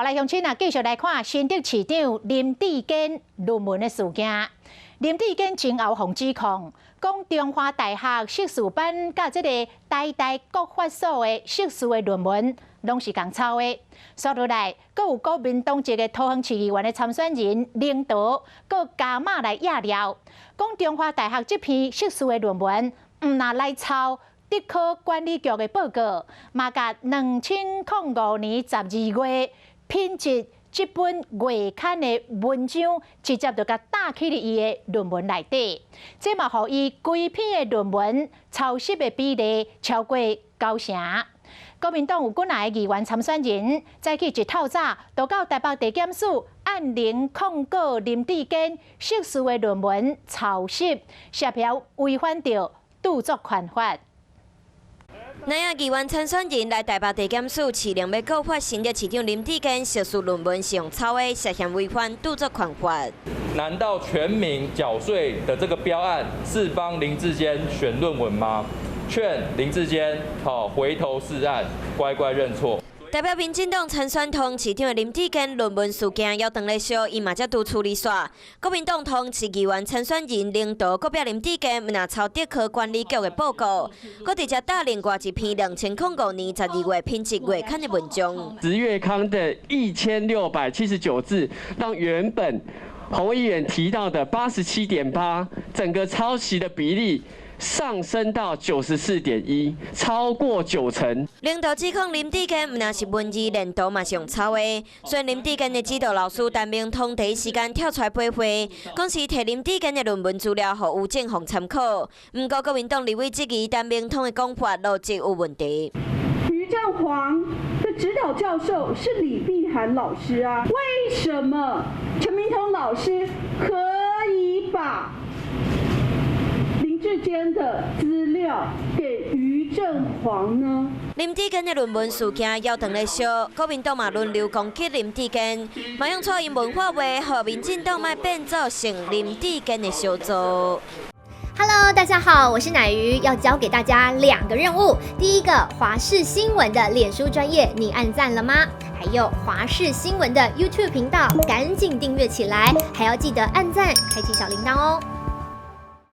来乡亲啊，继续来看新竹市长林志坚论文的事件。林志坚前后互指控，讲中华大学硕士班甲这个台大国法所的硕士的论文，拢是共抄的。说落来，阁有国民党籍的桃园市议员的参选人领导，阁加码来压料，讲中华大学这篇硕士的论文，毋拿来抄德科管理局的报告，嘛甲2005年12月品质这本月刊的文章，直接就甲打起伫伊的论文内底，这嘛，互伊规篇的论文抄袭的比例超过90%。国民党有几来议员参选人，早起一透早，就到台北地检署按铃控告林志坚硕士的论文抄袭，涉嫌违反着著作权法。南亚议员参选人来台北地检署市令要告发新竹市长林志坚硕士论文是用抄的，涉嫌违反著作权法。难道全民缴税的这个标案是帮林志坚选论文吗？劝林志坚回头是岸，乖乖认错。代表民进党参选同市长的林志坚论文事件要长来烧，伊嘛才拄处理煞。国民党同市议员参选人领导国表林志坚若抄德科管理局的报告，佮直接打另外一篇2005年12月品质月刊的文章。10月刊的1679字，让原本洪议员提到的87.8，整个抄袭的比例上升到94.1%，超过90%。领导指控林志坚毋但是文字练读嘛是用抄的，所以林志坚的指导老师陈明通第一时间跳出来赔会，讲是摕林志坚的论文资料予吴正宏参考。不过国民党立委质疑陈明通的讲法逻辑有问题。于正煌的指导教授是李碧涵老师啊，为什么陈明通老师可以把之间的资料给于正煌呢？林志坚的论文事件要长来烧，国民党嘛轮流攻击林志坚，嘛用错因文化话，让民进党卖变做成林志坚的小组。Hello， 大家好，我是乃瑜，要教给大家2个任务。第一个，华视新闻的脸书专页，你按赞了吗？还有华视新闻的 YouTube 频道，赶紧订阅起来，还要记得按赞，开启小铃铛哦。